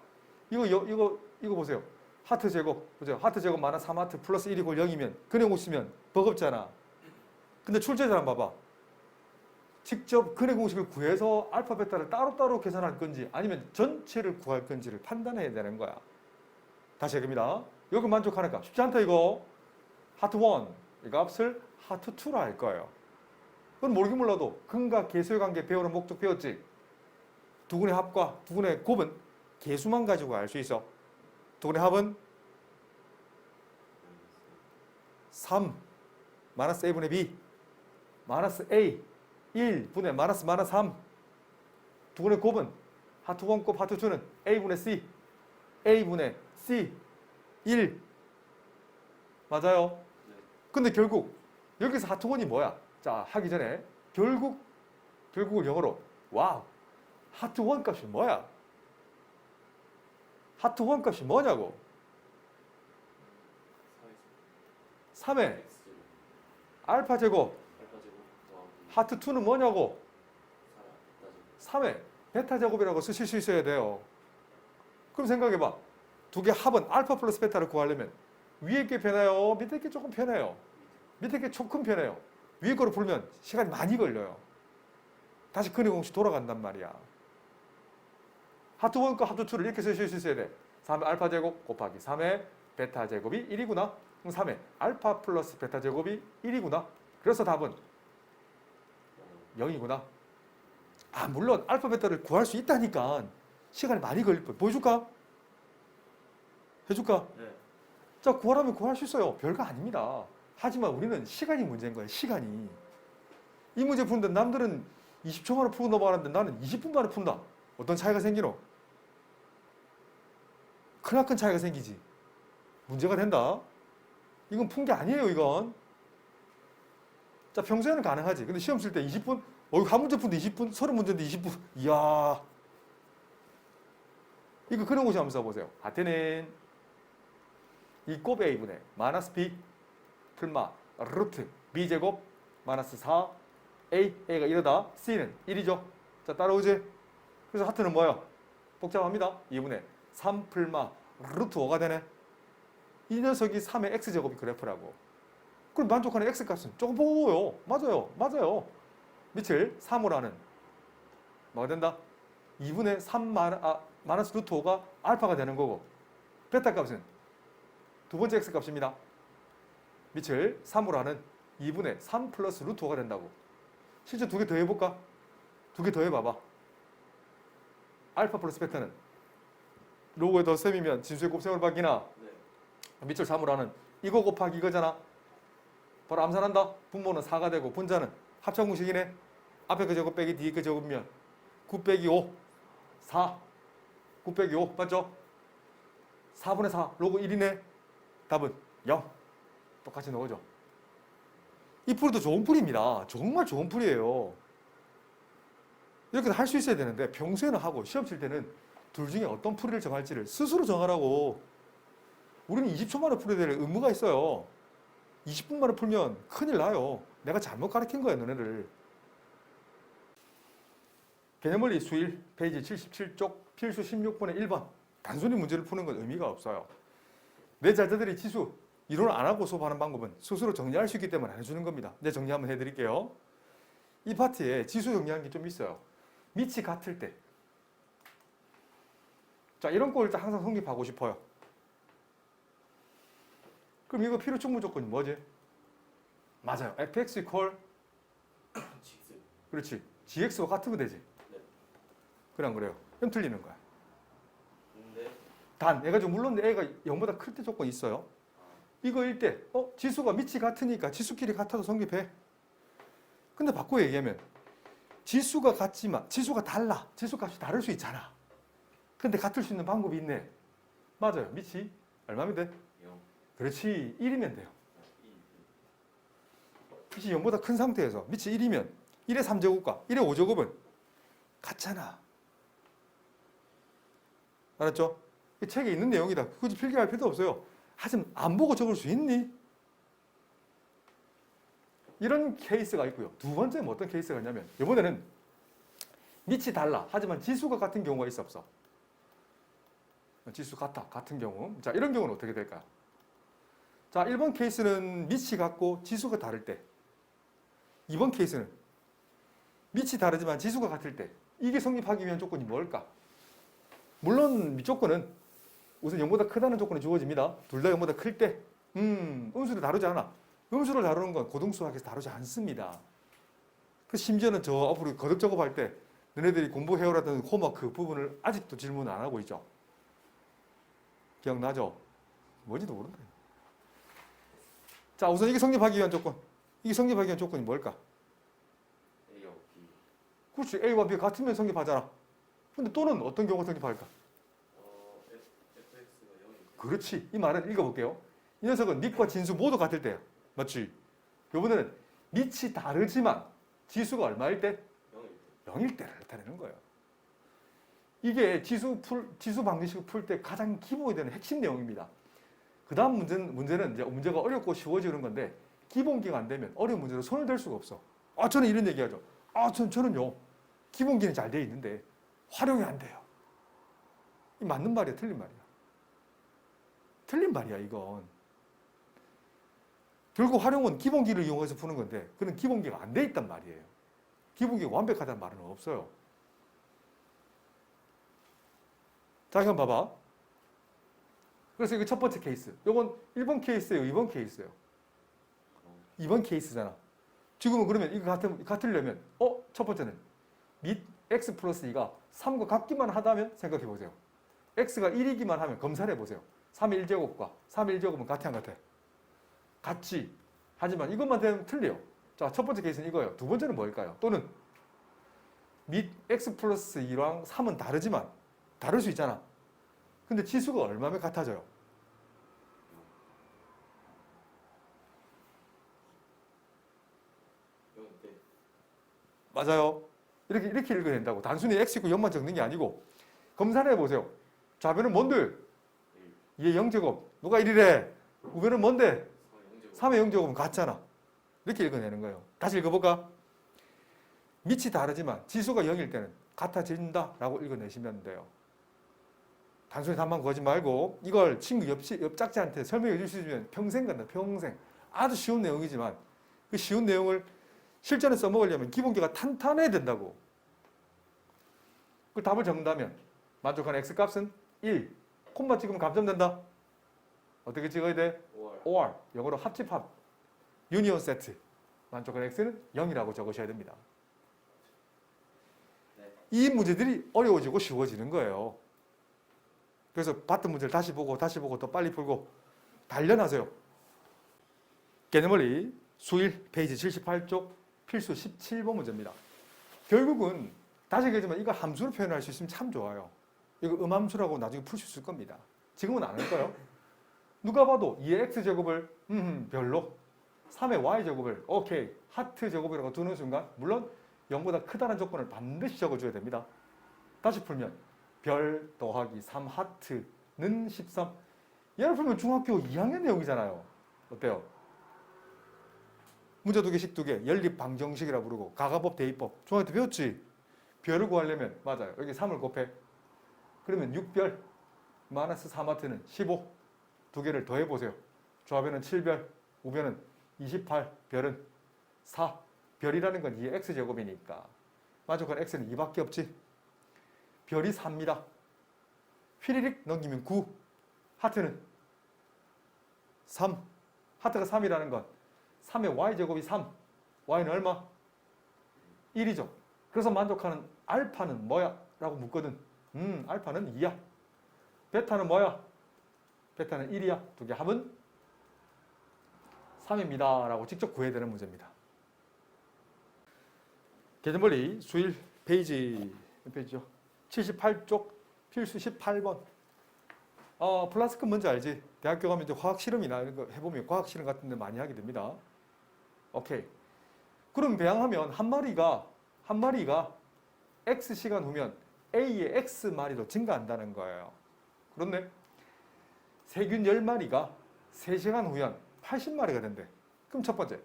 이거 보세요. 하트 제곱, 보세요. 하트 제곱 마이너스 3하트 플러스 1이 골 0이면 근해 공식이면 버겁잖아. 근데 출제자 한번 봐봐. 직접 근해 공식을 구해서 알파, 베타를 따로따로 계산할 건지 아니면 전체를 구할 건지를 판단해야 되는 거야. 다시 얘기합니다. 여기 만족하니까 쉽지 않다 이거. 하트 1, 이 값을 하트 2로 할 거예요. 그건 모르긴 몰라도 근과 계수의 관계 배우는 목적 배웠지. 두근의 합과 두근의 곱은 계수만 가지고 알 수 있어. 두근의 합은 3 마이너스 a분의 b 마이너스 a 1분의 마이너스 3 두근의 곱은 하트 1 곱 하트 2는 a분의 c a분의 c 1 맞아요? 근데 결국 여기서 하트 1이 뭐야? 자, 하기 전에 결국을 영어로 와우 하트 1 값이 뭐야? 하트 1 값이 뭐냐고? 3의 알파 제곱 하트 2는 뭐냐고? 3의 베타 제곱이라고 쓰실 수 있어야 돼요. 그럼 생각해봐. 두 개 합은 알파 플러스 베타를 구하려면 위에 게 편해요? 밑에 게 조금 편해요? 밑에 게 조금 편해요. 위에 거로 풀면 시간이 많이 걸려요. 다시 근해 공식 돌아간단 말이야. 하트 1과 하트 2를 이렇게 쓰실 수 있어야 돼. 3의 알파 제곱 곱하기 3의 베타 제곱이 1이구나. 그럼 3의 알파 플러스 베타 제곱이 1이구나. 그래서 답은 0이구나. 아, 물론 알파 베타를 구할 수 있다니까 시간이 많이 걸릴 뻔. 보여줄까? 해줄까?
네.
자, 구하라면 구할 수 있어요. 별거 아닙니다. 하지만 우리는 시간이 문제인 거예요. 시간이. 이 문제 푸는데 남들은 20초 만에 풀고 넘어가는데 나는 20분 만에 푼다. 어떤 차이가 생기노? 크나큰 차이가 생기지. 문제가 된다. 이건 푼 게 아니에요, 이건. 자, 평소에는 가능하지. 근데 시험 쓸 때 20분? 한 문제 푼데 20분? 30문제인데 20분? 이야. 이거 그런 곳이 한번 써보세요. 하트는 이 곱 a분의 마이너스 b 풀마 루트 b제곱 마이너스 4 a가 이러다 c는 1이죠. 자, 따라오지? 그래서 하트는 뭐야? 복잡합니다. 2분의 3 풀마 루트 5가 되네. 이 녀석이 3의 x제곱이 그래프라고. 그럼 만족하는 x값은 조금 보고요. 맞아요. 밑을 3으로 하는 뭐가 된다? 2분의 3 마이너스 루트 5가 알파가 되는 거고 베타 값은 두 번째 x값입니다. 밑을 3으로 하는 2분의 3 플러스 루트 5가 된다고. 실제 두 개 더 해볼까? 두 개 더 해봐봐. 알파 플러스 베타는 로고에 더 셈이면 진수의 곱셈으로 바뀌나?
네.
밑줄 3으로 하는 이거 곱하기 이거잖아. 바로 암산한다. 분모는 4가 되고 분자는 합창공식이네. 앞에 그 제곱 빼기 뒤에 그 제곱이면 9 빼기 5 4 9 빼기 5 맞죠? 4분의 4 로그 1이네. 답은 0. 똑같이 넣어줘. 이 풀이도 좋은 풀입니다. 정말 좋은 풀이에요. 이렇게 할 수 있어야 되는데 평소에는 하고 시험 칠 때는 둘 중에 어떤 풀이를 정할지를 스스로 정하라고. 우리는 20초 만에 풀어야 될 의무가 있어요. 20분 만에 풀면 큰일 나요. 내가 잘못 가르친 거야 너네를. 개념원리 수1 페이지 77쪽 필수 16번의 1번. 단순히 문제를 푸는 건 의미가 없어요. 내 자녀들이 지수 이론을 안 하고 수업하는 방법은 스스로 정리할 수 있기 때문에 안 해주는 겁니다. 네, 정리 한번 해드릴게요. 이 파트에 지수 정리하는 게 좀 있어요. 밑이 같을 때. 자, 이런 거 일단 항상 성립하고 싶어요. 그럼 이거 필요 충분 조건이 뭐지? 맞아요. fx equal
직스.
그렇지. gx와 같으면 되지.
네.
그래 안 그래요? 그럼 틀리는 거야.
근데
단, 얘가 좀 물론 애가 0보다 클 때 조건이 있어요. 이거일 때, 지수가 밑이 같으니까 지수끼리 같아도 성립해. 근데 바꿔 얘기하면 지수가 같지만 지수가 달라. 지수 값이 다를 수 있잖아. 근데 같을 수 있는 방법이 있네. 맞아요. 밑이 얼마면 돼?
0.
그렇지. 1이면 돼요.
1.
밑이 0보다 큰 상태에서 밑이 1이면 1의 3제곱과 1의 5제곱은 같잖아. 알았죠? 이 책에 있는 내용이다. 굳이 필기할 필요도 없어요. 하지만 안 보고 적을 수 있니? 이런 케이스가 있고요. 두 번째는 어떤 케이스가 있냐면 이번에는 밑이 달라. 하지만 지수가 같은 경우가 있어 없어? 지수 같아. 같은 경우. 자, 이런 경우는 어떻게 될까요? 자, 1번 케이스는 밑이 같고 지수가 다를 때. 2번 케이스는 밑이 다르지만 지수가 같을 때. 이게 성립하기 위한 조건이 뭘까? 물론 밑조건은 우선 0보다 크다는 조건이 주어집니다. 둘 다 0보다 클 때. 음수를 다루지 않아. 음수를 다루는 건 고등수학에서 다루지 않습니다. 그 심지어는 저 앞으로 거듭 작업할 때 너네들이 공부해오라던 홈워크 부분을 아직도 질문 안 하고 있죠. 기억나죠? 뭔지도 모른다. 자, 우선 이게 성립하기 위한 조건. 이게 성립하기 위한 조건이 뭘까?
A와 B.
그렇지. A와 B가 같으면 성립하잖아. 근데 또는 어떤 경우가 성립할까?
fx가 0이.
그렇지. 이 말은 읽어볼게요. 이 녀석은 밑과 진수 모두 같을 때야. 맞지? 요번에는 밑이 다르지만 지수가 얼마일 때?
0일 때.
0일 때를 나타내는 거예요. 이게 지수 방정식을 풀 때 가장 기본이 되는 핵심 내용입니다. 그 다음 문제는 이제 문제가 어렵고 쉬워지는 건데 기본기가 안 되면 어려운 문제로 손을 댈 수가 없어. 저는 이런 얘기하죠. 저는요. 기본기는 잘 돼 있는데 활용이 안 돼요. 이 맞는 말이야, 틀린 말이야? 틀린 말이야, 이건. 결국 활용은 기본기를 이용해서 푸는 건데 그런 기본기가 안 돼 있단 말이에요. 기본기가 완벽하다는 말은 없어요. 자, 그럼 봐봐. 그래서 이거 첫 번째 케이스. 이건 1번 케이스예요, 2번 케이스예요. 2번 케이스잖아. 지금은 그러면 이거 같으려면 첫 번째는 밑 x 플러스 2가 3과 같기만 하다면 생각해 보세요. x가 1이기만 하면 검사를 해보세요. 3의 1제곱과 3의 1제곱은 같아 안 같아? 같지. 하지만 이것만 되면 틀려요. 자, 첫 번째 케이스는 이거예요. 두 번째는 뭘까요? 또는 밑 x 플러스 2랑 3은 다르지만 다를 수 있잖아. 근데 지수가 얼마면 같아져요?
0일 때.
맞아요. 이렇게 읽어야 된다고. 단순히 x고 0만 적는 게 아니고 검사를 해보세요. 좌변은 뭔데? 2의 0제곱. 누가 1이래? 우변은 뭔데? 3의 0제곱은 같잖아. 이렇게 읽어내는 거예요. 다시 읽어볼까? 밑이 다르지만 지수가 0일 때는 같아진다라고 읽어내시면 돼요. 단순히 답만 구하지 말고 이걸 친구 옆 짝지한테 설명해 줄 수 있으면 평생 간다. 평생. 아주 쉬운 내용이지만 그 쉬운 내용을 실전에 써먹으려면 기본기가 탄탄해야 된다고. 그 답을 적는다면 만족하는 x값은 1. 콤마 찍으면 감점된다. 어떻게 찍어야 돼? or. 영어로 합집합. 유니온 세트. 만족하는 x는 0이라고 적으셔야 됩니다.
네.
이 문제들이 어려워지고 쉬워지는 거예요. 그래서 봤던 문제를 다시 보고 더 빨리 풀고 단련하세요. 개념원리 수1 페이지 78쪽 필수 17번 문제입니다. 결국은 다시 얘기하지만 이거 함수로 표현할 수 있으면 참 좋아요. 이거 음함수라고 나중에 풀 수 있을 겁니다. 지금은 안 할 거예요. 누가 봐도 2의 x제곱을 별로 3의 y제곱을 오케이 하트 제곱이라고 두는 순간 물론 0보다 크다는 조건을 반드시 적어줘야 됩니다. 다시 풀면 별 더하기 3 하트는 13. 얘를 풀면 중학교 2학년 내용이잖아요. 어때요? 문제 두 개씩 두 개, 연립 방정식이라 부르고 가가법 대입법 중학교 때 배웠지? 별을 구하려면 맞아요. 여기 3을 곱해. 그러면 6별 마이너스 3하트는 15. 두 개를 더해 보세요. 좌변은 7별, 우변은 28, 별은 4. 별이라는 건 2의 x제곱이니까 만족한 x는 2밖에 없지. 별이 4입니다. 휘리릭 넘기면 9. 하트는 3. 하트가 3이라는 건 3의 y제곱이 3. y는 얼마? 1이죠. 그래서 만족하는 알파는 뭐야? 라고 묻거든. 알파는 2야. 베타는 뭐야? 베타는 1이야. 두 개 합은 3입니다. 라고 직접 구해야 되는 문제입니다. 계산벌리 수일 페이지 몇 페이지죠? 78쪽 필수 18번. 플라스크 뭔지 알지? 대학교 가면 이제 화학 실험이나 이런 거 해보면 과학 실험 같은 데 많이 하게 됩니다. 오케이. 그럼 배양하면 한 마리가 X 시간 후면 A의 X 마리로 증가한다는 거예요. 그렇네. 세균 10마리가 3시간 후면 80마리가 된대. 그럼 첫 번째,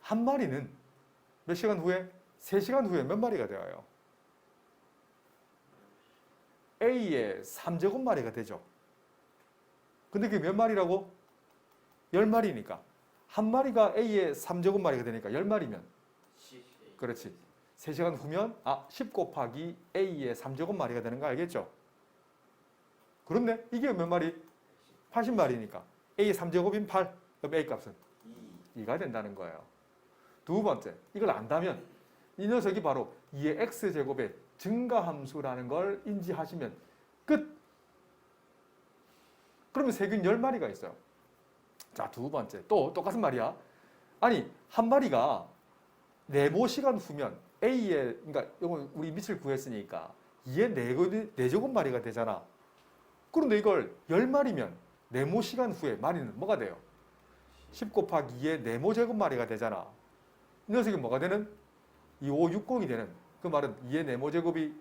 한 마리는 몇 시간 후에? 3시간 후에 몇 마리가 되어요? A의 3제곱마리가 되죠. 근데 그게 몇 마리라고? 10마리니까. 한 마리가 A의 3제곱마리가 되니까 10마리면 그렇지. 3시간 후면 10 곱하기 A의 3제곱마리가 되는 거 알겠죠? 그렇네. 이게 몇 마리? 80마리니까 A의 3제곱인 8. 그럼 A 값은 2가 된다는 거예요. 두 번째, 이걸 안다면 이 녀석이 바로 2의 X제곱의 증가함수라는 걸 인지하시면 끝! 그러면 세균 10마리가 있어요. 자, 두 번째. 또 똑같은 말이야. 아니, 한 마리가 네모 시간 후면 A의, 그러니까 이건 우리 밑을 구했으니까 2의 4제곱마리가 되잖아. 그런데 이걸 10마리면 네모 시간 후에 마리는 뭐가 돼요? 10 곱하기 2의 네모 제곱마리가 되잖아. 이 녀석이 뭐가 되는? 2560이 되는. 그 말은 2의 네모 제곱이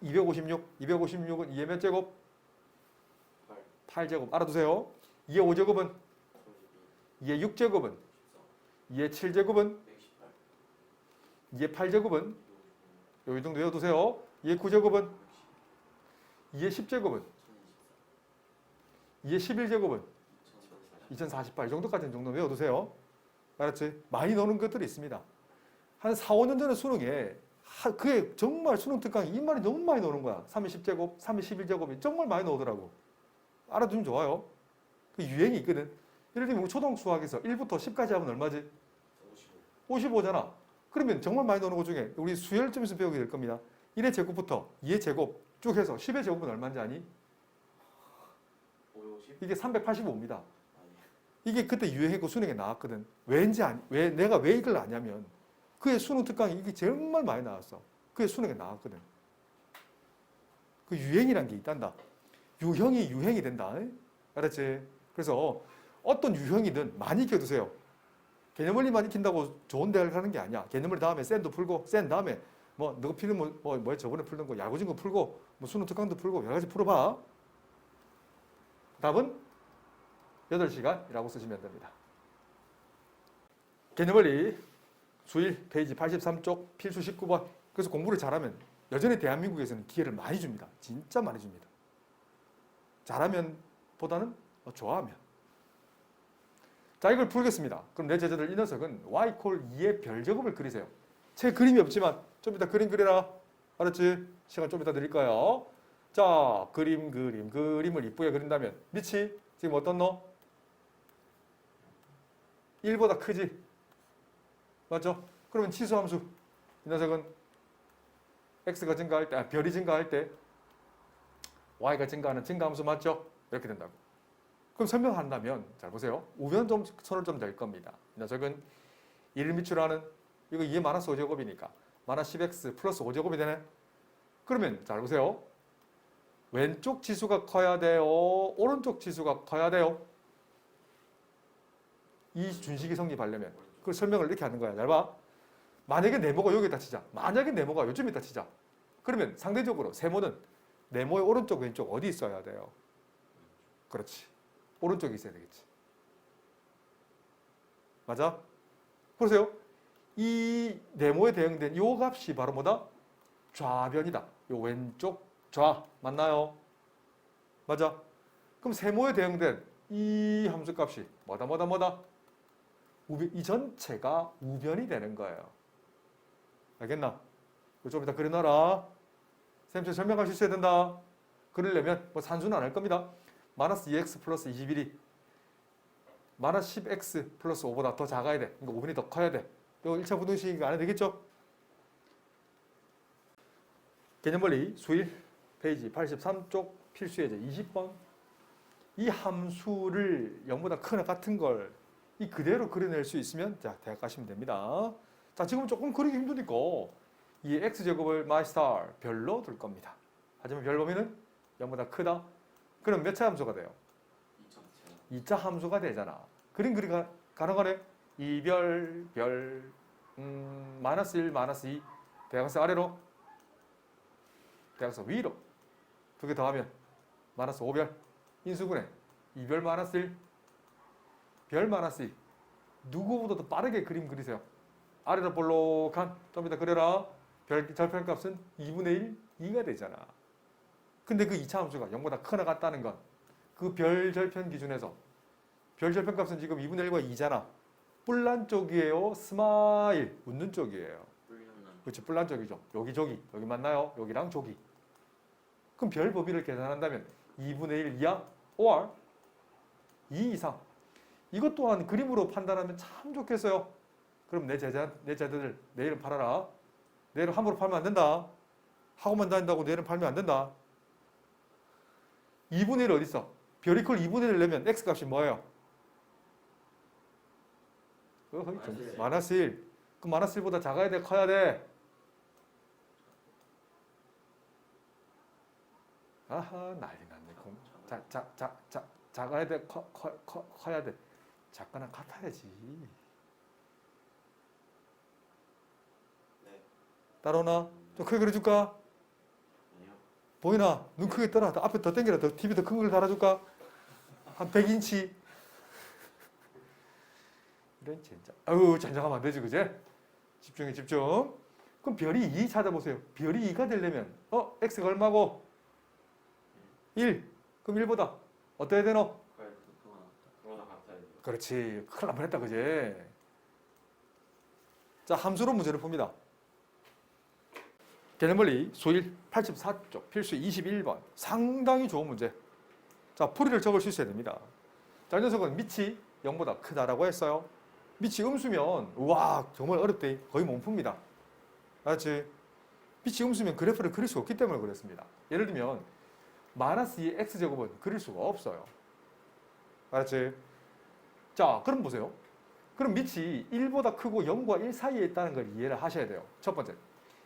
256, 256은 2의 몇 제곱? 8제곱. 알아두세요. 2의 5제곱은? 2의 6제곱은? 2의 7제곱은? 2의 8제곱은? 요 정도 외워두세요. 2의 9제곱은? 2의 10제곱은? 2의 11제곱은? 2048. 이 정도까지는 정도 외워두세요. 알았지? 많이 노는 것들이 있습니다. 한 4, 5년 전에 수능에 그게 정말 수능 특강이 이 말이 너무 많이 나오는 거야. 3의 10제곱, 3의 11제곱이 정말 많이 나오더라고. 알아두면 좋아요. 그 유행이 있거든. 예를 들면 초등 수학에서 1부터 10까지 하면 얼마지? 55잖아. 그러면 정말 많이 나오는 것 중에 우리 수열점에서 배우게 될 겁니다. 1의 제곱부터 2의 제곱 쭉 해서 10의 제곱은 얼마인지 아니? 이게 385입니다. 이게 그때 유행했고 수능에 나왔거든. 내가 왜 이걸 아냐면 그의 수능 특강이 이게 정말 많이 나왔어. 그의 수능에 나왔거든. 그 유행이란 게 있단다. 유형이 유행이 된다. 알았지? 그래서 어떤 유형이든 많이 익혀두세요. 개념원리만 익힌다고 좋은 대학을 가는 게 아니야. 개념원리 다음에 쌤도 풀고, 쌤 다음에 뭐 너가 필요면 뭐 저번에 풀던 거 야구진거 풀고, 뭐 수능 특강도 풀고 여러 가지 풀어봐. 답은 8시간이라고 쓰시면 됩니다. 개념원리 수일 페이지 83쪽 필수 19번. 그래서 공부를 잘하면 여전히 대한민국에서는 기회를 많이 줍니다. 진짜 많이 줍니다. 잘하면 보다는 좋아하면. 자, 이걸 풀겠습니다. 그럼 내 제자들 이 녀석은 y 콜 2의 별제곱을 그리세요. 제 그림이 없지만 좀 이따 그림 그리라. 알았지? 시간 좀 이따 드릴 거예요. 자, 그림을 이쁘게 그린다면 밑이 지금 어떤 너? 1보다 크지? 맞죠? 그러면 치수함수. 이 녀석은 x가 증가할 때, 별이 증가할 때 y가 증가하는 증가함수 맞죠? 이렇게 된다고. 그럼 설명한다면 잘 보세요. 우변 선을 좀 낼 겁니다. 이 녀석은 1을 미출하는 이거 2의 마이너스 5제곱이니까 마이너스 10x 플러스 5제곱이 되네. 그러면 잘 보세요. 왼쪽 지수가 커야 돼요? 오른쪽 지수가 커야 돼요? 이 준식이 성립하려면 그걸 설명을 이렇게 하는 거야. 잘 봐. 만약에 네모가 여기다 치자. 만약에 네모가 요쯤에다 치자. 그러면 상대적으로 세모는 네모의 오른쪽 왼쪽 어디 있어야 돼요? 그렇지. 오른쪽에 있어야 되겠지. 맞아? 그러세요. 이 네모에 대응된 요 값이 바로 뭐다? 좌변이다. 요 왼쪽 좌 맞나요? 맞아? 그럼 세모에 대응된 이 함수 값이 뭐다? 이 전체가 우변이 되는 거예요. 알겠나? 좀 이따 그려놔라. 쌤, 설명할 수 있어야 된다. 그러려면 뭐 산수는 안 할 겁니다. 마이너스 2x 플러스 21이 마이너스 10x 플러스 5보다 더 작아야 돼. 그러니까 5분이 더 커야 돼. 이거 1차 부등식 안 해도 되겠죠? 개념원리 수일 페이지 83쪽 필수 예제 20번. 이 함수를 0보다 크거나 같은 걸 이 그대로 그려낼 수 있으면 자 대학 가시면 됩니다. 자 지금 조금 그리기 힘드니까 이 x제곱을 my star 별로 둘 겁니다. 하지만 별 범위는 0보다 크다. 그럼 몇 차 함수가 돼요? 2차 함수가 되잖아. 그림 그리기가 가능하네. 이별, 별, 마이너스 1, 마이너스 2 대각선 아래로 대각선 위로 두 개 더하면 마이너스 5별 인수분해 2별 마이너스 1 별 마이너스 2 누구보다 더 빠르게 그림 그리세요. 아래로 볼록한 좀 이따 그려라. 별 절편값은 2분의 1, 2가 되잖아. 근데 그 2차 함수가 0보다 크거나 같다는 건 그 별 절편 기준에서 별 절편값은 지금 2분의 1과 2잖아. 뿔난 쪽이에요? 스마일 웃는 쪽이에요? 그렇지, 뿔난 쪽이죠. 여기 저기 여기 맞나요? 여기랑 저기. 그럼 별 범위를 계산한다면 2분의 1 이하 or 2 이상. 이것 또한 그림으로 판단하면 참 좋겠어요. 그럼 내 제자들 내일은 팔아라. 내일은 함부로 팔면 안 된다. 학원만 다닌다고 내일은 팔면 안 된다. 2분의 1 어디 있어? 별이 클 2분의 1 내면 x 값이 뭐예요? 마이너스 1. 그럼 마이너스 1보다 작아야 돼? 커야 돼? 아하 난리 났네. 작아야 돼? 커야 돼? 작거나 같아야지.
네.
따라오나? 좀 크게 그려줄까?
아니요.
보이나? 눈 크게 떠라. 앞에 더 당겨라. 더 TV 더 큰 걸 달아줄까? 한 100인치. 이런 젠장. 아유 젠장하면 안 되지 그제? 집중해 집중. 그럼 별이 2 찾아보세요. 별이 2가 되려면 x가 얼마고? 1. 그럼 1보다 어때야 되노?
그거보다 같아야 돼요.
그렇지. 큰일 날 뻔했다 그제? 자 함수로 문제를 풉니다. 개념원리 수일 84쪽 필수 21번 상당히 좋은 문제. 자 풀이를 적을 수 있어야 됩니다. 자, 이 녀석은 밑이 0보다 크다라고 했어요. 밑이 음수면 우와 정말 어렵대. 거의 몸풉니다. 알았지? 밑이 음수면 그래프를 그릴 수 없기 때문에 그랬습니다. 예를 들면 마이너스 2 x제곱은 그릴 수가 없어요. 알았지? 자 그럼 보세요. 그럼 밑이 1보다 크고 0과 1 사이에 있다는 걸 이해를 하셔야 돼요. 첫 번째,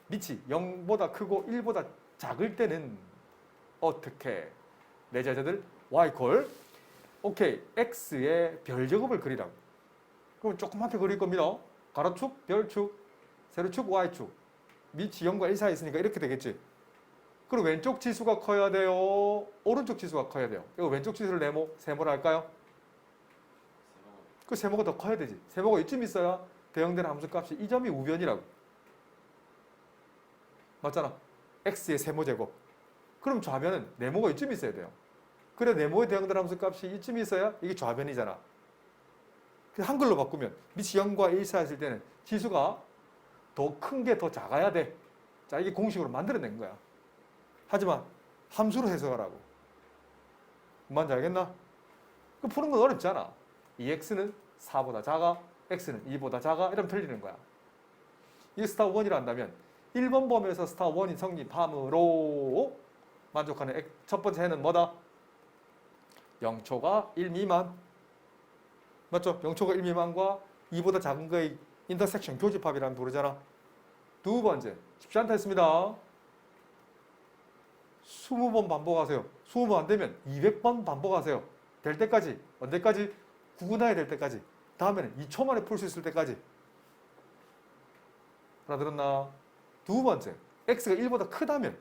밑이 0보다 크고 1보다 작을 때는 어떻게? 내 제자들 y 콜 오케이 x의 별제곱을 그리라고. 그럼 조그맣게 그릴 겁니다. 가로축, 별축, 세로축, y축. 밑이 0과 1 사이에 있으니까 이렇게 되겠지. 그리고 왼쪽 지수가 커야 돼요? 오른쪽 지수가 커야 돼요? 이거 왼쪽 지수를 세모로 할까요? 그 세모가 더 커야 되지. 세모가 이쯤 있어야 대응되는 함수값이 이 점이 우변이라고. 맞잖아. x의 세모제곱. 그럼 좌변은 네모가 이쯤 있어야 돼요. 그래 네모에 대응되는 함수값이 이쯤 있어야 이게 좌변이잖아. 한글로 바꾸면 밑이 0과 1 사이에 있을 때는 지수가 더 큰 게 더 작아야 돼. 자 이게 공식으로 만들어낸 거야. 하지만 함수로 해석하라고. 뭔지 알겠나? 그 푸는 건 어렵잖아. 이 x는 4보다 작아, x는 2보다 작아 이러면 틀리는 거야. 이게 스타 1이라 한다면 1번 범위에서 스타 1이 성립함으로 만족하는 첫 번째 해는 뭐다? 0초가 1 미만. 맞죠? 0초가 1 미만과 2보다 작은 거의 인터섹션 교집합이라는 부르잖아. 두 번째. 쉽지 않다 했습니다. 20번 반복하세요. 20번 안 되면 200번 반복하세요. 될 때까지. 언제까지? 구분해야 될 때까지. 다음에는 2초 만에 풀 수 있을 때까지. 알아들었나? 두 번째. x가 1보다 크다면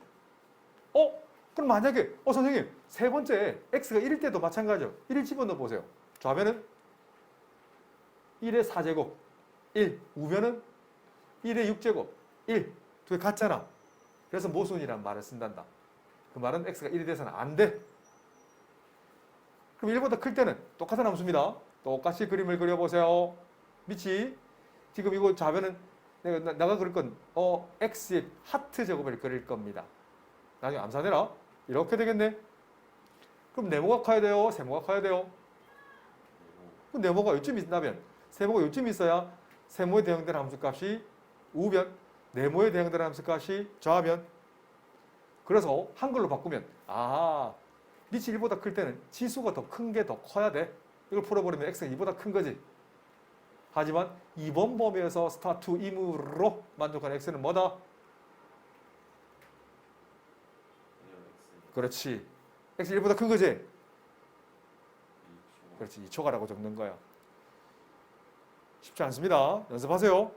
그럼 만약에 선생님 세 번째 x가 1일 때도 마찬가지죠. 1을 집어넣어 보세요. 좌변은 1의 4제곱 1, 우변은 1의 6제곱 1. 두 개 같잖아. 그래서 모순이란 말을 쓴단다. 그 말은 x가 1이 돼서는 안 돼. 그럼 1보다 클 때는 똑같은 함수입니다. 똑같이 그림을 그려보세요. 밑이 지금 이거 좌변은 내가 그릴 건 x의 하트 제곱을 그릴 겁니다. 나중에 암산해라. 이렇게 되겠네. 그럼 네모가 커야 돼요? 세모가 커야 돼요? 그럼 네모가 요쯤 있다면 세모가 요쯤 있어야 세모에 대응되는 함수값이 우변, 네모에 대응되는 함수값이 좌변. 그래서 한글로 바꾸면 밑이 1보다 클 때는 지수가 더 큰 게 더 커야 돼. 이걸 풀어버리면 x가 2보다 큰 거지. 하지만 이번 범위에서 스타트 임으로 만족하는 x는 뭐다? 그렇지. x 1보다 큰 거지? 그렇지. 2초가라고 적는 거야. 쉽지 않습니다. 연습하세요.